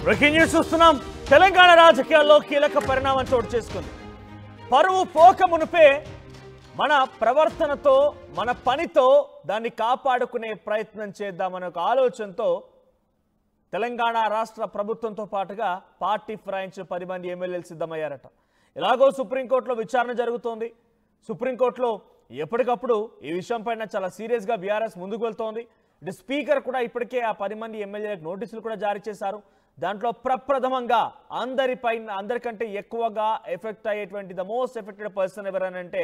Breaking news చూస్తున్నాం. తెలంగాణ రాజకీయాల్లో కీలక పరిణామం చోటు చేసుకుంది. పరువు పోక మునిపే మన ప్రవర్తనతో మన పనితో దాన్ని కాపాడుకునే ప్రయత్నం చేద్దామనే ఒక ఆలోచనతో తెలంగాణ రాష్ట్ర ప్రభుత్వంతో పాటుగా పార్టీ ఫిరాయించిన 10 మంది ఎమ్మెల్యేలు సిద్ధమయ్యారట. ఎలాగో సుప్రీంకోర్టులో విచారణ జరుగుతోంది. సుప్రీంకోర్టులో ఎప్పటికప్పుడు ఈ విషయం పైన చాలా సీరియస్గా బీఆర్ఎస్ ముందుకు వెళ్తోంది. ఇటు స్పీకర్ కూడా ఇప్పటికే ఆ 10 మంది ఎమ్మెల్యేలకు నోటీసులు కూడా జారీ చేశారు. దాంట్లో ప్రప్రథమంగా అందరికంటే ఎక్కువగా ఎఫెక్ట్ అయ్యేటువంటి the most affected person ఎవరనంటే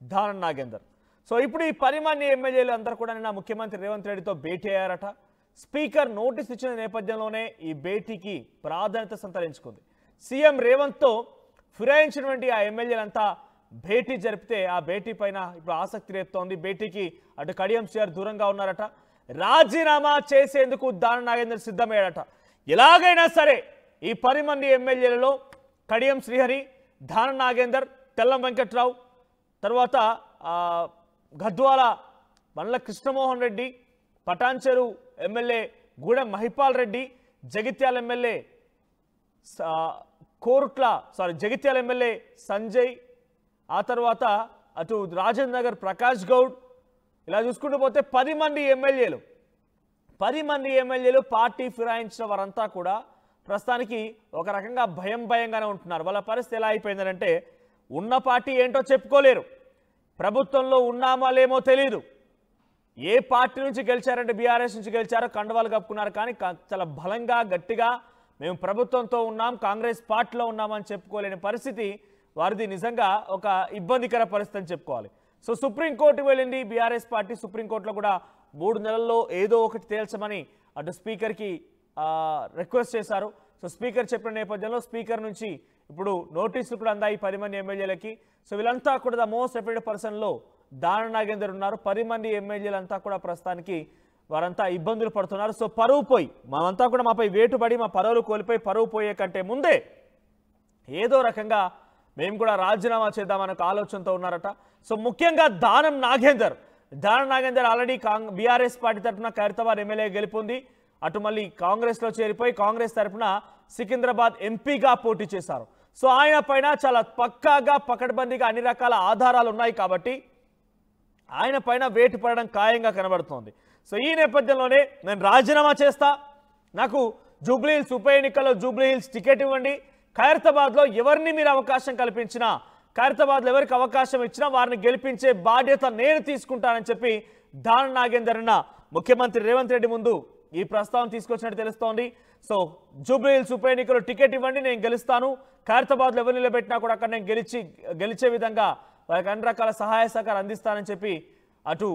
Danam Nagender. So ఇప్పుడు ఈ 10 మంది ఎమ్మెల్యేలు అందరూ కూడా నిన్న ముఖ్యమంత్రి రేవంత్ రెడ్డితో భేటీ అయ్యారట. స్పీకర్ నోటీస్ ఇచ్చిన నేపథ్యంలోనే ఈ భేటీకి ప్రాధాన్యత సంతరించుకుంది. సీఎం రేవంత్తో ఫిరాయించినటువంటి ఆ ఎమ్మెల్యేలంతా భేటీ జరిపితే ఆ భేటీ పైన ఇప్పుడు ఆసక్తి రేపుతోంది. భేటీకి అటు కడియం శ్రీహరి దూరంగా ఉన్నారట. రాజీనామా చేసేందుకు దానం నాగేందర్ సిద్ధమయ్యాడట. ఎలాగైనా సరే ఈ 10 మంది ఎమ్మెల్యేలలో కడియం శ్రీహరి, దానం నాగేందర్, తెల్లం వెంకట్రావు, తర్వాత Gadwal Bandla Krishnamohan Reddy, Patancheru MLA Gudem Mahipal Reddy, Jagtial MLA Jagtial MLA Sanjay, ఆ తర్వాత అటు రాజేంద్ర నగర్ ప్రకాష్ గౌడ్, ఇలా చూసుకుంటూ పోతే 10 మంది ఎమ్మెల్యేలు పార్టీ ఫిరాయించిన వారంతా కూడా ప్రస్తుతానికి ఒక రకంగా భయంగానే ఉంటున్నారు. వాళ్ళ పరిస్థితి ఎలా అయిపోయిందంటే ఉన్న పార్టీ ఏంటో చెప్పుకోలేరు, ప్రభుత్వంలో ఉన్నామా లేమో తెలియదు. ఏ పార్టీ నుంచి గెలిచారంటే బీఆర్ఎస్ నుంచి గెలిచారో కండవాలు కప్పుకున్నారు, కానీ చాలా బలంగా గట్టిగా మేము ప్రభుత్వంతో ఉన్నాం, కాంగ్రెస్ పార్టీలో ఉన్నామని చెప్పుకోలేని పరిస్థితి వారిది. నిజంగా ఒక ఇబ్బందికర పరిస్థితి అని చెప్పుకోవాలి. సో సుప్రీంకోర్టుకు వెళ్ళింది బీఆర్ఎస్ పార్టీ. సుప్రీంకోర్టులో కూడా 3 నెలల్లో ఏదో ఒకటి తేల్చమని అటు స్పీకర్కి రిక్వెస్ట్ చేశారు. సో స్పీకర్ చెప్పిన నేపథ్యంలో స్పీకర్ నుంచి ఇప్పుడు నోటీసులు కూడా అందాయి 10 మంది ఎమ్మెల్యేలకి. సో వీళ్ళంతా కూడా the most affected పర్సన్లో Danam Nagender ఉన్నారు. 10 మంది ఎమ్మెల్యేలంతా కూడా ప్రస్తుతానికి వారంతా ఇబ్బందులు పడుతున్నారు. సో పరువు పోయి మనమంతా కూడా మాపై వేటుపడి మా పరువులు కోల్పోయి పరువు పోయే కంటే ముందే ఏదో రకంగా మేము కూడా రాజీనామా చేద్దామనే ఆలోచనతో ఉన్నారట. సో ముఖ్యంగా Danam Nagender already BRS party తరఫున ఖైరతాబాద్ ఎమ్మెల్యే గెలుపొంది అటు మళ్ళీ కాంగ్రెస్లో చేరిపోయి కాంగ్రెస్ తరఫున సికింద్రాబాద్ ఎంపీగా పోటీ చేశారు. సో ఆయన పైన చాలా పక్కాగా పకడ్బందీగా అన్ని రకాల ఆధారాలు ఉన్నాయి కాబట్టి ఆయన పైన వేటు పడడం ఖాయంగా కనబడుతోంది. సో ఈ నేపథ్యంలోనే నేను రాజీనామా చేస్తా, నాకు జూబ్లీహిల్స్ ఉప ఎన్నికల్లో జూబ్లీహిల్స్ టికెట్ ఇవ్వండి, ఖైరతాబాద్లో ఎవరిని మీరు అవకాశం కల్పించినా, ఖైరతాబాద్లో ఎవరికి అవకాశం ఇచ్చినా వారిని గెలిపించే బాధ్యత నేను తీసుకుంటానని చెప్పి దానం నాగేందర్ ముఖ్యమంత్రి రేవంత్ రెడ్డి ముందు ఈ ప్రస్తావన తీసుకొచ్చినట్టు తెలుస్తోంది. సో జూబ్లీహిల్స్ ఉప ఎన్నికల్లో టికెట్ ఇవ్వండి, నేను గెలుస్తాను, ఖైరతాబాద్లో ఎవరు నిలబెట్టినా కూడా అక్కడ నేను గెలిచే విధంగా వారికి అన్ని రకాల సహాయ సహకారం అందిస్తానని చెప్పి అటు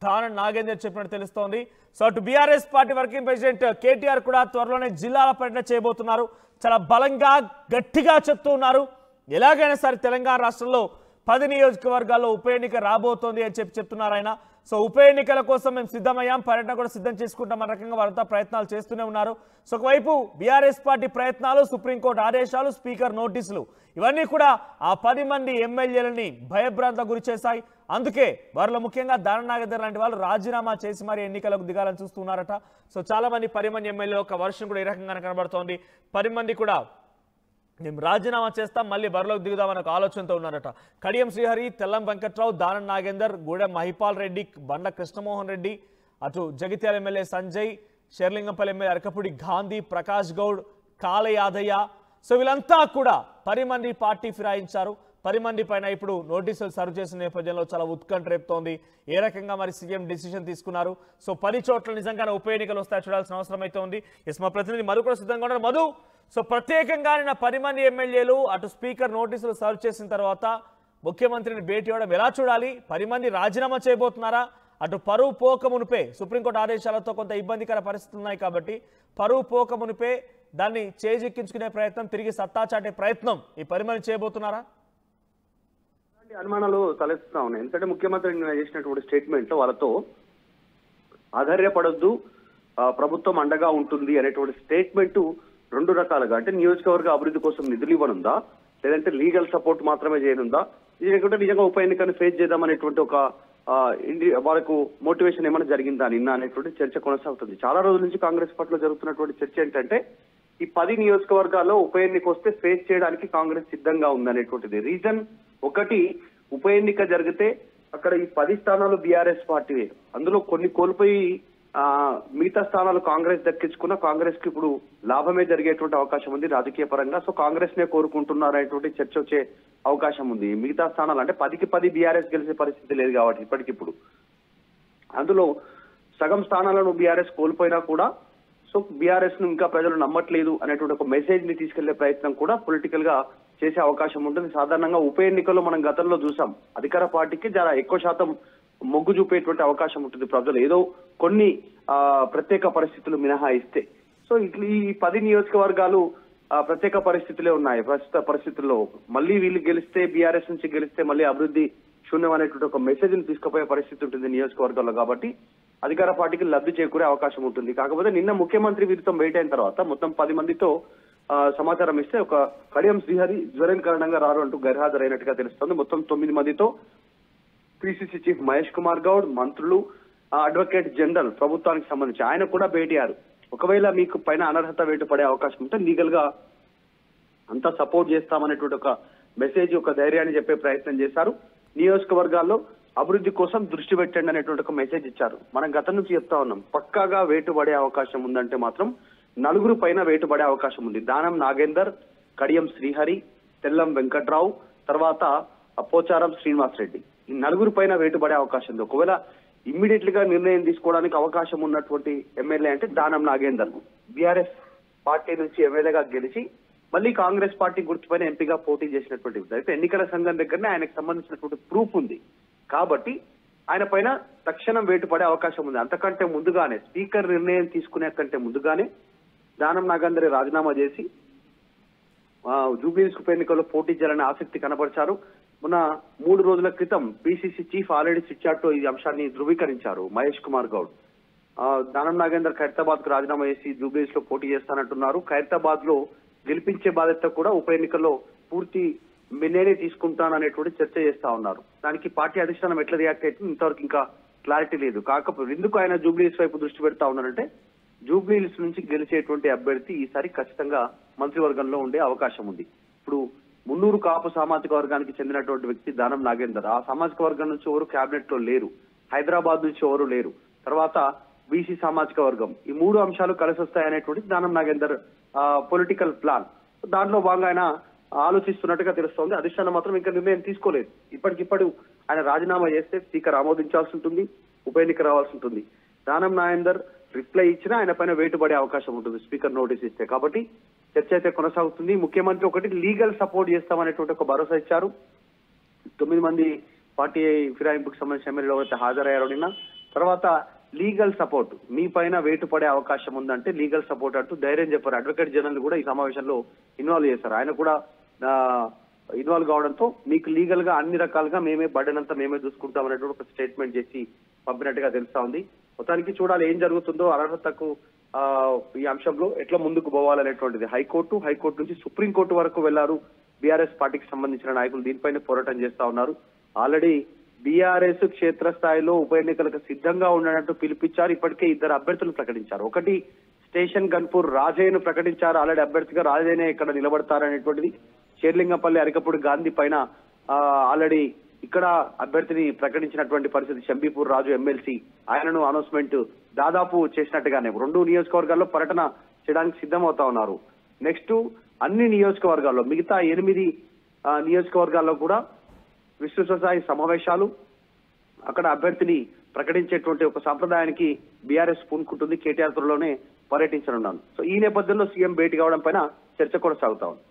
దానం నాగేందర్ చెప్పినట్టు తెలుస్తోంది. సో అటు BRS party working president KTR కూడా త్వరలోనే జిల్లాల పర్యటన చేయబోతున్నారు. చాలా బలంగా గట్టిగా చెప్తూ ఉన్నారు, ఎలాగైనా సరే తెలంగాణ రాష్ట్రంలో 10 నియోజకవర్గాల్లో ఉప ఎన్నిక రాబోతోంది అని చెప్తున్నారు ఆయన. సో ఉప ఎన్నికల కోసం మేము సిద్ధమయ్యాం, పర్యటన కూడా సిద్ధం చేసుకుంటాం అన్న రకంగా వారంతా ప్రయత్నాలు చేస్తూనే ఉన్నారు. సో ఒకవైపు బీఆర్ఎస్ పార్టీ ప్రయత్నాలు, సుప్రీంకోర్టు ఆదేశాలు, స్పీకర్ నోటీసులు ఇవన్నీ కూడా ఆ 10 మంది ఎమ్మెల్యేలని భయభ్రాంతకు గురి చేశాయి. అందుకే వారిలో ముఖ్యంగా దానం నాగేందర్ లాంటి వాళ్ళు రాజీనామా చేసి మరి ఎన్నికలకు దిగాలని చూస్తున్నారట. సో చాలా మంది 10 మంది ఎమ్మెల్యే ఒక వర్షం కూడా ఈ రకంగానే కనబడుతోంది. 10 మంది కూడా మేము రాజీనామా చేస్తాం, మళ్ళీ బరిలోకి దిగుదామని ఒక ఆలోచనతో ఉన్నారట. కడియం శ్రీహరి, తెల్లం వెంకట్రావు, దానం నాగేందర్, గూడెం మహిపాల్ రెడ్డి, బండ్ల కృష్ణమోహన్ రెడ్డి, అటు Jagtial MLA Sanjay, Serilingampally MLA Arekapudi Gandhi, Prakash Goud, Kale Yadaiah. So వీళ్ళంతా కూడా 10 మంది పార్టీ ఫిరాయించారు. 10 మంది పైన ఇప్పుడు నోటీసులు సర్వ్ చేసిన నేపథ్యంలో చాలా ఉత్కంఠ రేపుతోంది. ఏ రకంగా మరి సీఎం డిసిషన్ తీసుకున్నారు? సో 10 చోట్ల నిజంగానే ఉప ఎన్నికలు వస్తాయి చూడాల్సిన అవసరం అయితే ఉంది. ఎస్, మా ప్రతినిధి మధు కూడా సిద్ధంగా ఉన్నారు. మధు, సో ప్రత్యేకంగా నిన్న 10 మంది ఎమ్మెల్యేలు అటు స్పీకర్ నోటీసులు సర్వ్ చేసిన తర్వాత ముఖ్యమంత్రిని భేటీ అవ్వడం ఎలా చూడాలి? 10 మంది రాజీనామా చేయబోతున్నారా? అటు పరువు పోక మునిపే సుప్రీంకోర్టు ఆదేశాలతో కొంత ఇబ్బందికర పరిస్థితులు ఉన్నాయి కాబట్టి పరువు పోక మునిపే దాన్ని చేజెక్కించుకునే ప్రయత్నం, తిరిగి సత్తా చాటే ప్రయత్నం ఈ 10 మంది చేయబోతున్నారా? అనుమానాలు తలెత్తుతా ఉన్నాయి. ఎందుకంటే ముఖ్యమంత్రి చేసినటువంటి స్టేట్మెంట్ లో వాళ్ళతో ఆధార్యపడొద్దు, ప్రభుత్వం అండగా ఉంటుంది అనేటువంటి స్టేట్మెంట్ 2 రకాలుగా, అంటే నియోజకవర్గ అభివృద్ధి కోసం నిధులు ఇవ్వనుందా, లేదంటే లీగల్ సపోర్ట్ మాత్రమే చేయనుందా, లేకుంటే నిజంగా ఉప ఎన్నికను ఫేస్ చేద్దామనేటువంటి ఒక వాళ్ళకు మోటివేషన్ ఏమైనా జరిగిందా నిన్న అనేటువంటి చర్చ కొనసాగుతుంది. చాలా రోజుల నుంచి కాంగ్రెస్ పార్టీలో జరుగుతున్నటువంటి చర్చ ఏంటంటే ఈ 10 నియోజకవర్గాల్లో ఉప ఎన్నిక వస్తే ఫేస్ చేయడానికి కాంగ్రెస్ సిద్ధంగా ఉందనేటువంటిది రీజన్. ఒకటి, ఉప ఎన్నిక జరిగితే అక్కడ ఈ 10 స్థానాలు బీఆర్ఎస్ పార్టీ, అందులో కొన్ని కోల్పోయి మిగతా స్థానాలు కాంగ్రెస్ దక్కించుకున్న కాంగ్రెస్ కి ఇప్పుడు లాభమే జరిగేటువంటి అవకాశం ఉంది రాజకీయ పరంగా. సో కాంగ్రెస్ నే కోరుకుంటున్నారు అనేటువంటి చర్చ వచ్చే అవకాశం ఉంది. మిగతా స్థానాలు అంటే 10కి 10 బీఆర్ఎస్ గెలిచే పరిస్థితి లేదు కాబట్టి ఇప్పటికిప్పుడు అందులో సగం స్థానాలను బీఆర్ఎస్ కోల్పోయినా కూడా సో బీఆర్ఎస్ ను ఇంకా ప్రజలు నమ్మట్లేదు అనేటువంటి ఒక మెసేజ్ ని తీసుకెళ్లే ప్రయత్నం కూడా పొలిటికల్ గా చేసే అవకాశం ఉంటుంది. సాధారణంగా ఉప ఎన్నికల్లో మనం గతంలో చూసాం, అధికార పార్టీకి చాలా ఎక్కువ శాతం మొగ్గు చూపేటువంటి అవకాశం ఉంటుంది ప్రజలు, ఏదో కొన్ని ప్రత్యేక పరిస్థితులు మినహాయిస్తే. సో ఇట్లా ఈ 10 నియోజకవర్గాలు ప్రత్యేక పరిస్థితులే ఉన్నాయి ప్రస్తుత పరిస్థితుల్లో. మళ్ళీ వీళ్ళు గెలిస్తే, బీఆర్ఎస్ నుంచి గెలిస్తే మళ్ళీ అభివృద్ధి శూన్యం అనేటువంటి ఒక మెసేజ్ ని తీసుకుపోయే పరిస్థితి ఉంటుంది నియోజకవర్గాల్లో. కాబట్టి అధికార పార్టీకి లబ్ధి చేకూరే అవకాశం ఉంటుంది. కాకపోతే నిన్న ముఖ్యమంత్రి వీరితో భేటీ అయిన తర్వాత మొత్తం 10 మందితో సమాచారం ఇస్తే ఒక కడియం శ్రీహరి జ్వరం కారణంగా రారు అంటూ గైర్హాజరైనట్టుగా తెలుస్తోంది. మొత్తం 9 మందితో పిసిసి చీఫ్ మహేష్ కుమార్ గౌడ్, మంత్రులు, అడ్వకేట్ జనరల్ ప్రభుత్వానికి సంబంధించి ఆయన కూడా భేటీ అయ్యారు. ఒకవేళ మీకు పైన అనర్హత వేటు పడే అవకాశం ఉంటే లీగల్ గా అంతా సపోర్ట్ చేస్తామనేటువంటి ఒక మెసేజ్, ఒక ధైర్యాన్ని చెప్పే ప్రయత్నం చేశారు. నియోజకవర్గాల్లో అభివృద్ధి కోసం దృష్టి పెట్టండి అనేటువంటి ఒక మెసేజ్ ఇచ్చారు. మనం గతం నుంచి చెప్తా ఉన్నాం, పక్కాగా వేటు పడే అవకాశం ఉందంటే మాత్రం 4 పైన వేటు పడే అవకాశం ఉంది. దానం నాగేందర్, కడియం శ్రీహరి, తెల్లం వెంకట్రావు, తర్వాత పోచారం శ్రీనివాస్ రెడ్డి, ఈ 4 పైన వేటు పడే అవకాశం ఉంది. ఒకవేళ ఇమ్మీడియట్ గా నిర్ణయం తీసుకోవడానికి అవకాశం ఉన్నటువంటి ఎమ్మెల్యే అంటే దానం నాగేందర్, బీఆర్ఎస్ పార్టీ నుంచి ఎమ్మెల్యేగా గెలిచి మళ్ళీ కాంగ్రెస్ పార్టీ గుర్తుపైన ఎంపీగా పోటీ చేసినటువంటి అయితే ఎన్నికల సంఘం దగ్గరనే ఆయనకు సంబంధించినటువంటి ప్రూఫ్ ఉంది. కాబట్టి ఆయన పైన తక్షణం వేటు పడే అవకాశం ఉంది. అంతకంటే ముందుగానే, స్పీకర్ నిర్ణయం తీసుకునే కంటే ముందుగానే దానం నాగేందర్ రాజీనామా చేసి జూబ్లీహిల్స్ ఉప ఎన్నికల్లో పోటీ చేయాలని ఆసక్తి కనబరిచారు. మొన్న 3 రోజుల క్రితం పిసిసి చీఫ్ ఆల్రెడీ స్విచ్ ఈ అంశాన్ని ధృవీకరించారు మహేష్ కుమార్ గౌడ్. దానం నాగేందర్ ఖైరతాబాద్ కు రాజీనామా చేసి జూబ్లీహిల్స్ లో పోటీ చేస్తానంటున్నారు. ఖైరతాబాద్ లో గెలిపించే బాధ్యత కూడా ఉప ఎన్నికల్లో పూర్తి నేనే తీసుకుంటాననేటువంటి చర్చ చేస్తా ఉన్నారు. దానికి పార్టీ అధిష్టానం ఎట్లా రియాక్ట్ అవుతుంది ఇంతవరకు ఇంకా క్లారిటీ లేదు. కాకపోతే ఎందుకు ఆయన జూబ్లీహిల్స్ వైపు దృష్టి పెడతా ఉన్నారంటే, జూబ్లీహిల్స్ నుంచి గెలిచేటువంటి అభ్యర్థి ఈసారి ఖచ్చితంగా మంత్రివర్గంలో ఉండే అవకాశం ఉంది. ఇప్పుడు మున్నూరు కాపు సామాజిక వర్గానికి చెందినటువంటి వ్యక్తి దానం నాగేందర్, ఆ సామాజిక వర్గం నుంచి ఎవరు కేబినెట్ లో లేరు, హైదరాబాద్ నుంచి ఎవరు లేరు, తర్వాత బీసీ సామాజిక వర్గం, ఈ 3 అంశాలు కలిసి వస్తాయనేటువంటి దానం నాగేందర్ పొలిటికల్ ప్లాన్. దాంట్లో భాగంగా ఆయన ఆలోచిస్తున్నట్టుగా తెలుస్తోంది. అధిష్టానం మాత్రం ఇంకా నిర్ణయం తీసుకోలేదు. ఇప్పటికిప్పుడు ఆయన రాజీనామా చేస్తే స్పీకర్ ఆమోదించాల్సి ఉంటుంది, ఉప ఎన్నిక రావాల్సి ఉంటుంది. దానం నాగేందర్ రిప్లై ఇచ్చినా ఆయన పైన వేటు పడే అవకాశం ఉంటుంది స్పీకర్ నోటీస్ ఇస్తే. కాబట్టి చర్చ అయితే కొనసాగుతుంది. ముఖ్యమంత్రి ఒకటి లీగల్ సపోర్ట్ చేస్తామనేటువంటి ఒక భరోసా ఇచ్చారు. 9 మంది పార్టీ ఫిరాయింపుకు సంబంధించిన ఎమ్మెల్యేలు అయితే హాజరయ్యారు నిన్న. తర్వాత లీగల్ సపోర్ట్, మీ పైన వేటు పడే అవకాశం ఉందంటే లీగల్ సపోర్ట్ అంటూ ధైర్యం చెప్పారు. అడ్వకేట్ జనరల్ కూడా ఈ సమావేశంలో ఇన్వాల్వ్ చేశారు. ఆయన కూడా ఇన్వాల్వ్ కావడంతో మీకు లీగల్ గా అన్ని రకాలుగా మేమే బర్డెన్ అంతా మేమే చూసుకుంటాం అనేటువంటి ఒక స్టేట్మెంట్ చేసి పంపినట్టుగా తెలుస్తా ఉంది. మొత్తానికి చూడాలి ఏం జరుగుతుందో. అర్హతకు ఈ అంశంలో ఎట్లా ముందుకు పోవాలనేటువంటిది హైకోర్టు నుంచి సుప్రీంకోర్టు వరకు వెళ్లారు బీఆర్ఎస్ పార్టీకి సంబంధించిన నాయకులు. దీనిపైన పోరాటం చేస్తా ఉన్నారు. ఆల్రెడీ బీఆర్ఎస్ క్షేత్రస్థాయిలో ఉప ఎన్నికలకు సిద్ధంగా ఉండడంటూ పిలిపించారు. ఇప్పటికే 2 అభ్యర్థులు ప్రకటించారు. ఒకటి స్టేషన్ గన్పూర్ రాజయ్యను ప్రకటించారు. ఆల్రెడీ అభ్యర్థిగా రాజయ్యనే ఇక్కడ నిలబడతారనేటువంటిది. షేర్లింగంపల్లి అరికపూడి గాంధీ పైన ఆల్రెడీ ఇక్కడ అభ్యర్థిని ప్రకటించినటువంటి పరిస్థితి. షంబీపూర్ రాజు ఎమ్మెల్సీ, ఆయనను అనౌన్స్మెంట్ దాదాపు చేసినట్టుగానే 2 నియోజకవర్గాల్లో పర్యటన చేయడానికి సిద్ధమవుతా ఉన్నారు. నెక్స్ట్ అన్ని నియోజకవర్గాల్లో, మిగతా 8 నియోజకవర్గాల్లో కూడా విస్తృత స్థాయి సమావేశాలు, అక్కడ అభ్యర్థిని ప్రకటించేటువంటి ఒక సంప్రదాయానికి బీఆర్ఎస్ పూనుకుంటుంది. కేటీఆర్ త్వరలోనే పర్యటించనున్నాను. సో ఈ నేపథ్యంలో సీఎం భేటీ కావడం పైన చర్చ కొనసాగుతా ఉంది.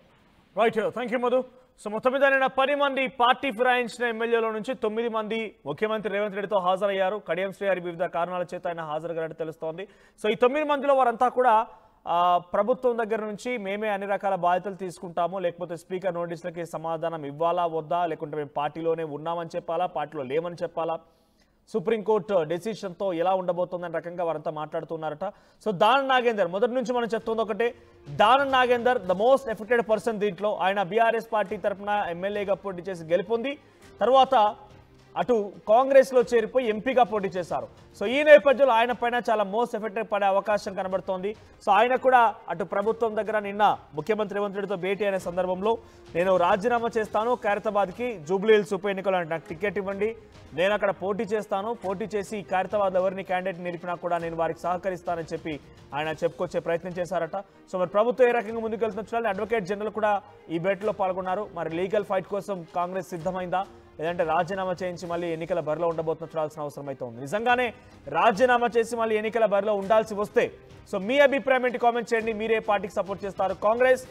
Right, thank you Madhu. So మొత్తం మీద 10 మంది పార్టీ ఫిరాయించిన ఎమ్మెల్యేల నుంచి 9 మంది ముఖ్యమంత్రి రేవంత్ రెడ్డితో హాజరయ్యారు. కడియం శ్రీహరి వివిధ కారణాల చేత ఆయన హాజరుగానట్టు తెలుస్తోంది. సో ఈ 9 మందిలో వారంతా కూడా ప్రభుత్వం దగ్గర నుంచి మేమే అన్ని రకాల బాధ్యతలు తీసుకుంటాము, లేకపోతే స్పీకర్ నోటీసులకి సమాధానం ఇవ్వాలా వద్దా, లేకుంటే మేము పార్టీలోనే ఉన్నామని చెప్పాలా, పార్టీలో లేమని చెప్పాలా, సుప్రీంకోర్టు డెసిషన్తో ఎలా ఉండబోతుందని రకంగా వారంతా మాట్లాడుతున్నారట. సో దానం నాగేందర్ మొదటి నుంచి మనం చెప్తుంది ఒకటే, Danam Nagender the most affected person దీంట్లో. ఆయన బీఆర్ఎస్ పార్టీ తరఫున ఎమ్మెల్యేగా పోటీ చేసి గెలుపొంది తర్వాత అటు కాంగ్రెస్లో చేరిపోయి ఎంపీగా పోటీ చేశారు. సో ఈ నేపథ్యంలో ఆయన పైన చాలా మోస్ట్ ఎఫెక్టెడ్ పడే అవకాశం కనబడుతోంది. సో ఆయన కూడా అటు ప్రభుత్వం దగ్గర నిన్న ముఖ్యమంత్రి రేవంత్ రెడ్డితో భేటీ అయిన సందర్భంలో నేను రాజీనామా చేస్తాను, ఖైరతాబాద్కి జూబ్లీ హిల్స్ ఉప ఎన్నికలు అంటే నాకు టికెట్ ఇవ్వండి, నేను అక్కడ పోటీ చేస్తాను, పోటీ చేసి ఖైరతాబాద్ ఎవరిని క్యాండిడేట్ నిలిపినా కూడా నేను వారికి సహకరిస్తానని చెప్పి ఆయన చెప్పుకొచ్చే ప్రయత్నం చేశారట. సో మరి ప్రభుత్వం ఏ రకంగా ముందుకెళ్తున్న చూడాలి. అడ్వకేట్ జనరల్ కూడా ఈ భేటీలో పాల్గొన్నారు. మరి లీగల్ ఫైట్ కోసం కాంగ్రెస్ సిద్ధమైందా, లేదంటే రాజీనామా చేయించి మళ్ళీ ఎన్నికల బరిలో ఉండబోతున్న చూడాల్సిన అవసరం అయితే ఉంది. నిజంగానే రాజీనామా చేసి మళ్ళీ ఎన్నికల బరిలో ఉండాల్సి వస్తే సో మీ అభిప్రాయం ఏంటి కామెంట్ చేయండి. మీరే పార్టీకి సపోర్ట్ చేస్తారు? కాంగ్రెస్,